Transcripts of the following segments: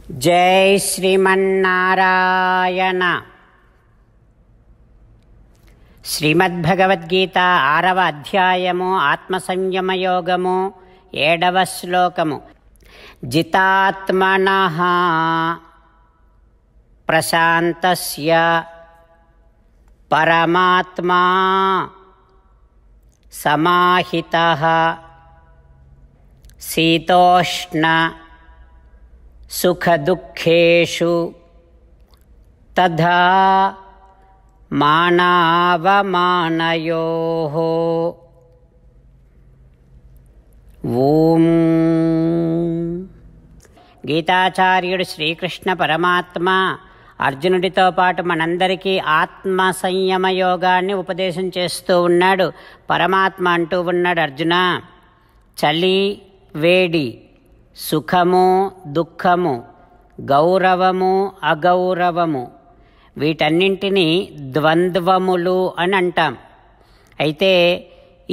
జై శ్రీమన్నారాయణ. శ్రీమద్భగవద్గీత 6వ అధ్యాయము ఆత్మసంయమయోగము 7వ శ్లోకము. జితాత్మనః ప్రశాంతస్య పరమాత్మా సమాహితః శీతోష్ణ సుఖదుఃఖేషు తథా మానావమానయోః. ఓం. గీతాచార్యుడు శ్రీకృష్ణ పరమాత్మ అర్జునుడితో పాటు మనందరికీ ఆత్మ సంయమ యోగాన్ని ఉపదేశం చేస్తూ ఉన్నాడు. పరమాత్మ అంటూ ఉన్నాడు, అర్జున, చలి వేడి, సుఖము దుఃఖము, గౌరవము అగౌరవము, వీటన్నింటినీ ద్వంద్వములు అని అంటాం. అయితే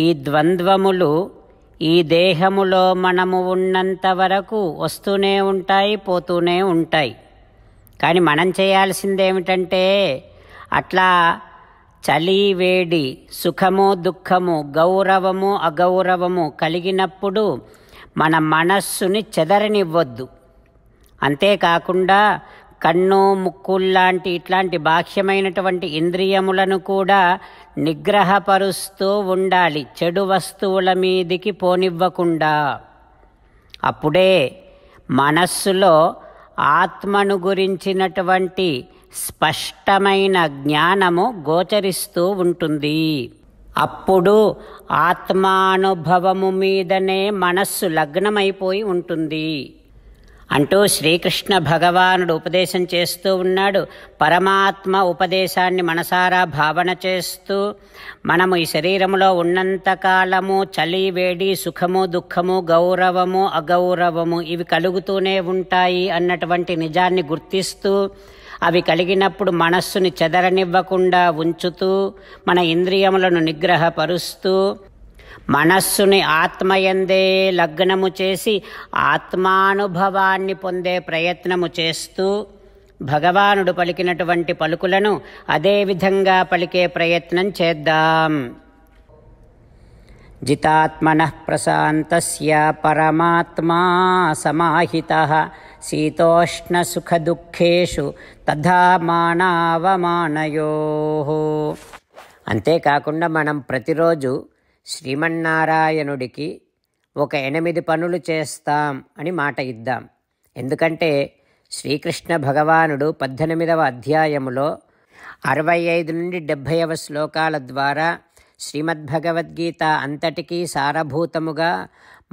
ఈ ద్వంద్వములు ఈ దేహములో మనము ఉన్నంత వరకు వస్తూనే ఉంటాయి, పోతూనే ఉంటాయి. కానీ మనం చేయాల్సిందేమిటంటే, అట్లా చలి వేడి, సుఖము దుఃఖము, గౌరవము అగౌరవము కలిగినప్పుడు మన మనస్సుని చెదరనివ్వద్దు. అంతేకాకుండా కన్ను ముక్కుల్లాంటి ఇట్లాంటి బాహ్యమైనటువంటి ఇంద్రియములను కూడా నిగ్రహపరుస్తూ ఉండాలి, చెడు వస్తువుల మీదికి పోనివ్వకుండా. అప్పుడే మనస్సులో ఆత్మను గురించినటువంటి స్పష్టమైన జ్ఞానము గోచరిస్తూ ఉంటుంది. అప్పుడు ఆత్మానుభవము మీదనే మనస్సు లగ్నమైపోయి ఉంటుంది అంటూ శ్రీకృష్ణ భగవానుడు ఉపదేశం చేస్తూ ఉన్నాడు. పరమాత్మ ఉపదేశాన్ని మనసారా భావన చేస్తూ మనము ఈ శరీరంలో ఉన్నంతకాలము చలి వేడి, సుఖము దుఃఖము, గౌరవము అగౌరవము ఇవి కలుగుతూనే ఉంటాయి అన్నటువంటి నిజాన్ని గుర్తిస్తూ, అవి కలిగినప్పుడు మనస్సుని చెదరనివ్వకుండా ఉంచుతూ, మన ఇంద్రియములను నిగ్రహపరుస్తూ, మనస్సుని ఆత్మయందే లగ్నము చేసి ఆత్మానుభవాన్ని పొందే ప్రయత్నము చేస్తూ, భగవానుడు పలికినటువంటి పలుకులను అదేవిధంగా పలికే ప్రయత్నం చేద్దాం. జితాత్మనః ప్రశాంతస్య పరమాత్మా సమాహితః శీతోష్ణ సుఖదుఃఖేషు తథా మానావమానయోః. అంతేకాకుండా మనం ప్రతిరోజు శ్రీమన్నారాయణుడికి ఒక 8 పనులు చేస్తాం అని మాట ఇద్దాం. ఎందుకంటే శ్రీకృష్ణ భగవానుడు 18వ అధ్యాయములో 65 నుండి 70వ శ్లోకాల ద్వారా శ్రీమద్భగవద్గీత అంతటికీ సారభూతముగా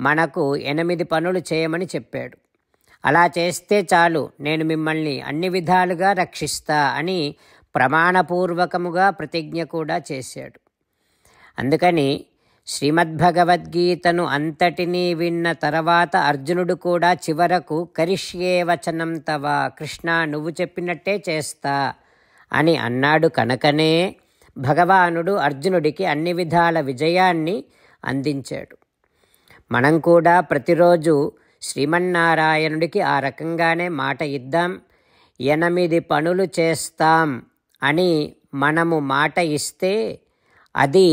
మనకు 8 పనులు చేయమని చెప్పాడు. అలా చేస్తే చాలు, నేను మిమ్మల్ని అన్ని విధాలుగా రక్షిస్తా అని ప్రమాణపూర్వకముగా ప్రతిజ్ఞ కూడా చేశాడు. అందుకని శ్రీమద్భగవద్గీతను అంతటినీ విన్న తర్వాత అర్జునుడు కూడా చివరకు కరిష్యే వచనం తవ, కృష్ణ నువ్వు చెప్పినట్టే చేస్తా అని అన్నాడు. కనుకనే భగవానుడు అర్జునుడికి అన్ని విధాల విజయాన్ని అందించాడు. మనం కూడా ప్రతిరోజు శ్రీమన్నారాయణుడికి ఆ రకంగానే మాట ఇద్దాం. 8 పనులు చేస్తాం అని మనము మాట ఇస్తే అది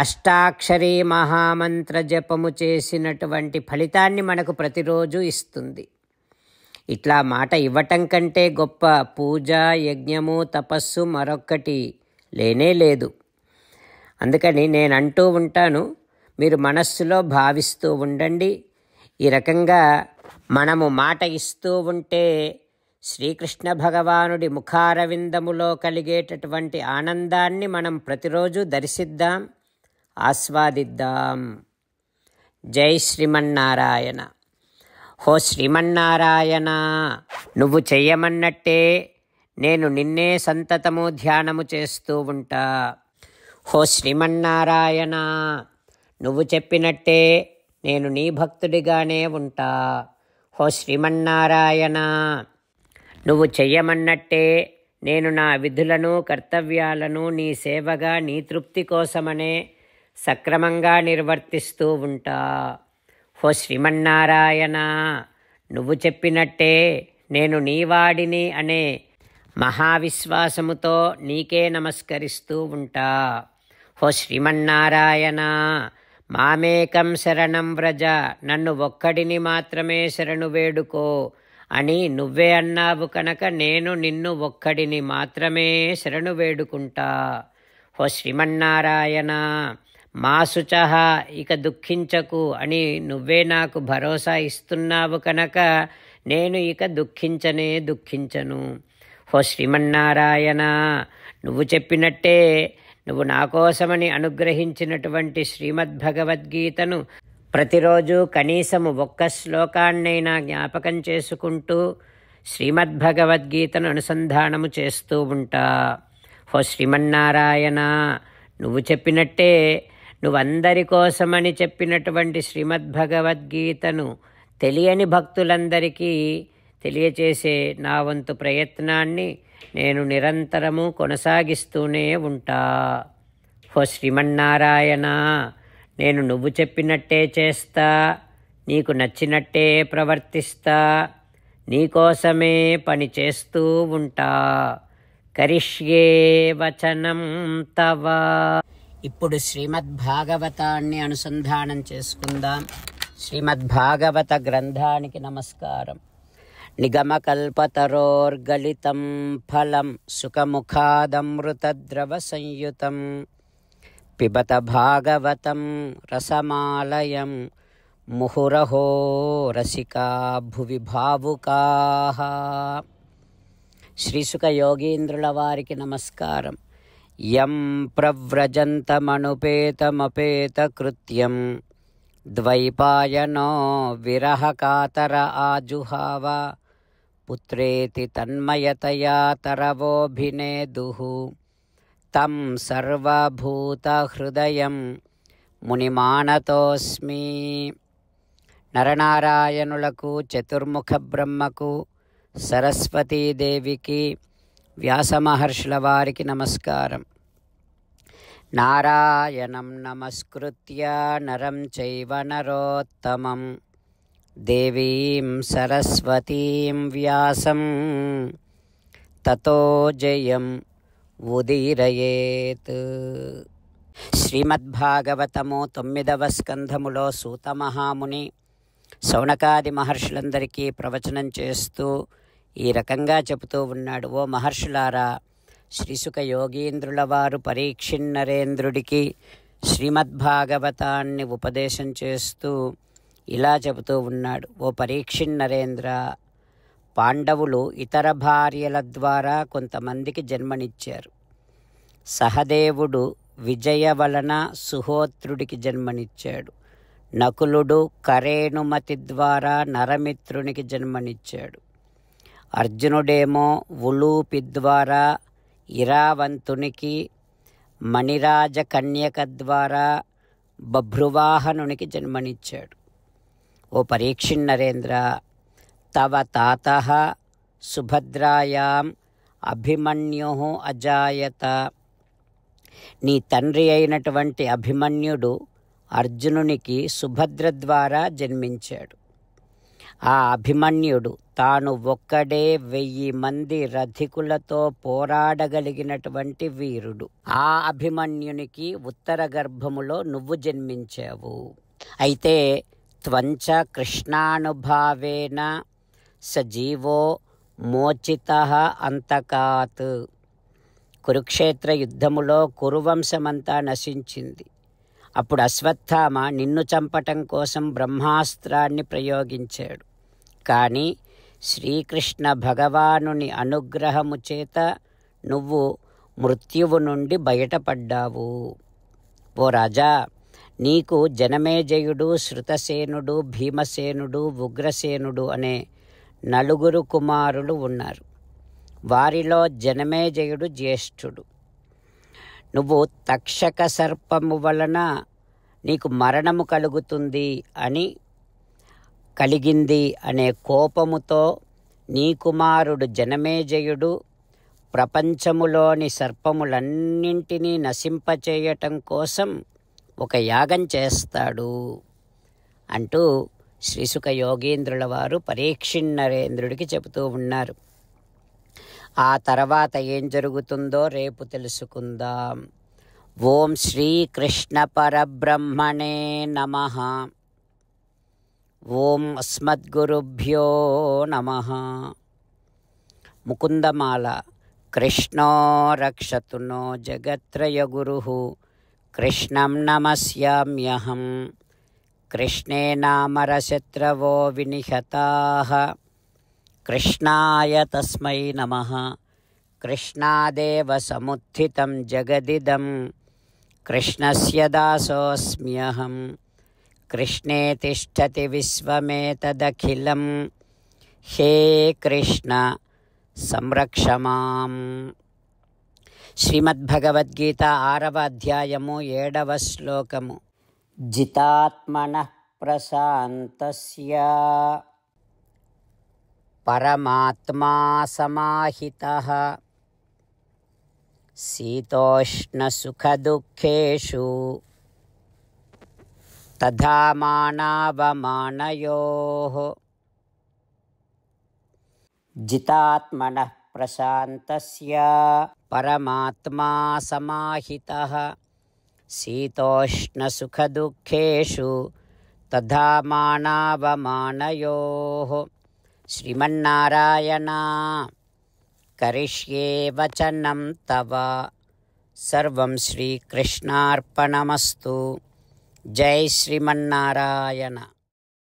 అష్టాక్షరీ మహామంత్ర జపము చేసినటువంటి ఫలితాన్ని మనకు ప్రతిరోజు ఇస్తుంది. ఇట్లా మాట ఇవ్వటం కంటే గొప్ప పూజ, యజ్ఞము, తపస్సు మరొక్కటి లేనే లేదు. అందుకని నేను అంటూ ఉంటాను, మీరు మనస్సులో భావిస్తూ ఉండండి. ఈ రకంగా మనము మాట ఇస్తూ ఉంటే శ్రీకృష్ణ భగవానుడి ముఖారవిందములో కలిగేటటువంటి ఆనందాన్ని మనం ప్రతిరోజు దర్శిద్దాం, ఆస్వాదిద్దాం. జై శ్రీమన్నారాయణ. హో శ్రీమన్నారాయణ, నువ్వు చెయ్యమన్నట్టే నేను నిన్నే సంతతము ధ్యానము చేస్తూ ఉంటా. హో శ్రీమన్నారాయణ, నువ్వు చెప్పినట్టే నేను నీ భక్తుడిగానే ఉంటా. హో శ్రీమన్నారాయణ, నువ్వు చెయ్యమన్నట్టే నేను నా విధులను కర్తవ్యాలను నీ సేవగా నీ తృప్తి కోసమనే సక్రమంగా నిర్వర్తిస్తూ ఉంటా. ఓ శ్రీమన్నారాయణ, నువ్వు చెప్పినట్టే నేను నీవాడిని అనే మహావిశ్వాసముతో నీకే నమస్కరిస్తూ ఉంటా. ఓ శ్రీమన్నారాయణ, మామేకం శరణం వ్రజ, నన్ను ఒక్కడిని మాత్రమే శరణు వేడుకో అని నువ్వే అన్నావు కనుక నేను నిన్ను ఒక్కడిని మాత్రమే శరణు వేడుకుంటా. ఓ శ్రీమన్నారాయణ, మా శుచః, ఇక దుఃఖించకు అని నువ్వే నాకు భరోసా ఇస్తున్నావు కనుక నేను ఇక దుఃఖించను. ఓ శ్రీమన్నారాయణ, నువ్వు చెప్పినట్టే నువ్వు నా కోసమని అనుగ్రహించినటువంటి శ్రీమద్భగవద్గీతను ప్రతిరోజు కనీసము ఒక్క శ్లోకాన్నైనా జ్ఞాపకం చేసుకుంటూ శ్రీమద్భగవద్గీతను అనుసంధానము చేస్తూ ఉంటా. ఓ శ్రీమన్నారాయణ, నువ్వు చెప్పినట్టే నువ్వందరి కోసమని చెప్పినటువంటి శ్రీమద్భగవద్గీతను తెలియని భక్తులందరికీ తెలియచేసే నా వంతు ప్రయత్నాన్ని నేను నిరంతరము కొనసాగిస్తూనే ఉంటా. ఓ శ్రీమన్నారాయణ, నేను నువ్వు చెప్పినట్టే చేస్తా, నీకు నచ్చినట్టే ప్రవర్తిస్తా, నీకోసమే పని చేస్తూ ఉంటా. కరిష్యే వచనం తవ. ఇప్పుడు శ్రీమద్భాగవతాన్ని అనుసంధానం చేసుకుందాం. శ్రీమద్భాగవత గ్రంథానికి నమస్కారం. నిగమకల్పతరోర్గలితం ఫలం సుఖముఖాదమృతద్రవ సంయుతం పిబత భాగవతం రసమాలయం ముహురహో రసికా భువి భావుకాః. శ్రీసుఖ యోగీంద్రుల వారికి నమస్కారం. యం ప్రవ్రజంతమనుపేతమపేతకృత్యం ద్వైపాయనో విరహకాతర ఆజుహావ పుత్రేతి తన్మయతయా తరవోభినేదుః తం సర్వభూతహృదయం మునిమానతోస్మి. నరనారాయణులకు, చతుర్ముఖ బ్రహ్మకు, సరస్వతీదేవికి, వ్యాసమహర్షుల వారికి నమస్కారం. నారాయణం నమస్కృత్య నరం చైవ నరోత్తమం దేవీం సరస్వతీం వ్యాసం తతో జయం ఉదీరయేత్. శ్రీమద్భాగవతము 9వ స్కంధములో సూతమహాముని శౌనకాది మహర్షులందరికీ ప్రవచనం చేస్తూ ఈ రకంగా చెబుతూ ఉన్నాడు. ఓ మహర్షులారా, శ్రీసుఖ యోగీంద్రుల వారు పరీక్షిన్నరేంద్రుడికి శ్రీమద్భాగవతాన్ని ఉపదేశం చేస్తూ ఇలా చెబుతూ ఉన్నాడు. ఓ పరీక్షిన్నరేంద్ర, పాండవులు ఇతర భార్యల ద్వారా కొంతమందికి జన్మనిచ్చారు. సహదేవుడు విజయ వలన సుహోత్రుడికి జన్మనిచ్చాడు. నకులుడు కరేణుమతి ద్వారా నరమిత్రునికి జన్మనిచ్చాడు. అర్జునుడేమో ఉలూపి ద్వారా ఇరావంతునికి, మణిరాజ కన్యక ద్వారా బభ్రువాహనునికి జన్మనిచ్చాడు. ఓ పరీక్షిన్నరేంద్ర, తవ తాతః సుభద్రాయాం అభిమన్యుః అజాయత. నీ తండ్రి అయినటువంటి అభిమన్యుడు అర్జునునికి సుభద్ర ద్వారా జన్మించాడు. ఆ అభిమన్యుడు తాను ఒక్కడే 1000 మంది రథికులతో పోరాడగలిగినటువంటి వీరుడు. ఆ అభిమన్యునికి ఉత్తర గర్భములో నువ్వు జన్మించావు. అయితే త్వంచ కృష్ణానుభావేన సజీవో మోచితః అంతకాత్. కురుక్షేత్ర యుద్ధములో కురువంశమంతా నశించింది. అప్పుడు అశ్వత్థామ నిన్ను చంపటం కోసం బ్రహ్మాస్త్రాన్ని ప్రయోగించాడు. కానీ శ్రీకృష్ణ భగవానుని అనుగ్రహము చేత నువ్వు మృత్యువు నుండి బయటపడ్డావు. ఓ రాజా, నీకు జనమేజయుడు, శృతసేనుడు, భీమసేనుడు, ఉగ్రసేనుడు అనే 4 కుమారులు ఉన్నారు. వారిలో జనమేజయుడు జ్యేష్ఠుడు. నువ్వు తక్షక సర్పము వలన నీకు మరణము కలిగింది అనే కోపముతో నీ కుమారుడు జనమేజయుడు ప్రపంచములోని సర్పములన్నింటినీ నశింపచేయటం కోసం ఒక యాగం చేస్తాడు అంటూ శ్రీసుఖ యోగీంద్రుల వారు పరీక్షిన్నరేంద్రుడికి చెబుతూ ఉన్నారు. ఆ తర్వాత ఏం జరుగుతుందో రేపు తెలుసుకుందాం. ఓం శ్రీకృష్ణ పరబ్రహ్మణే నమః. ఓం అస్మద్గురుభ్యో నమః. ముకుందమాల. కృష్ణో రక్షతు నో జగత్రయగురుః కృష్ణం నమస్యామ్యహం. కృష్ణే నామరశత్రవో వినిహతాః కృష్ణాయ తస్మై నమః. కృష్ణాదేవ సముత్థితం జగదిదం కృష్ణస్య దాసోऽస్మ్యహం. కృష్ణే తిష్టతి విశ్వమేతదఖిలం. హే కృష్ణ సంరక్ష మాం. శ్రీమద్భగవద్గీత 6వ అధ్యాయము 7వ శ్లోకము. జితాత్మనః ప్రశాంతస్య పరమాత్మా సమాహితః శీతోష్ణసుఖదుఃఖేషు తథా మానావమానయోః. జితాత్మనః ప్రశాంతస్య పరమాత్మా సమాహితః శీతోష్ణసుఖదుఃఖేషు తథా మానావమానయోః. శ్రీమన్నారాయణ కరిష్యే వచనం తవ. సర్వం శ్రీకృష్ణార్పణమస్తు. జై శ్రీమన్నారాయణ.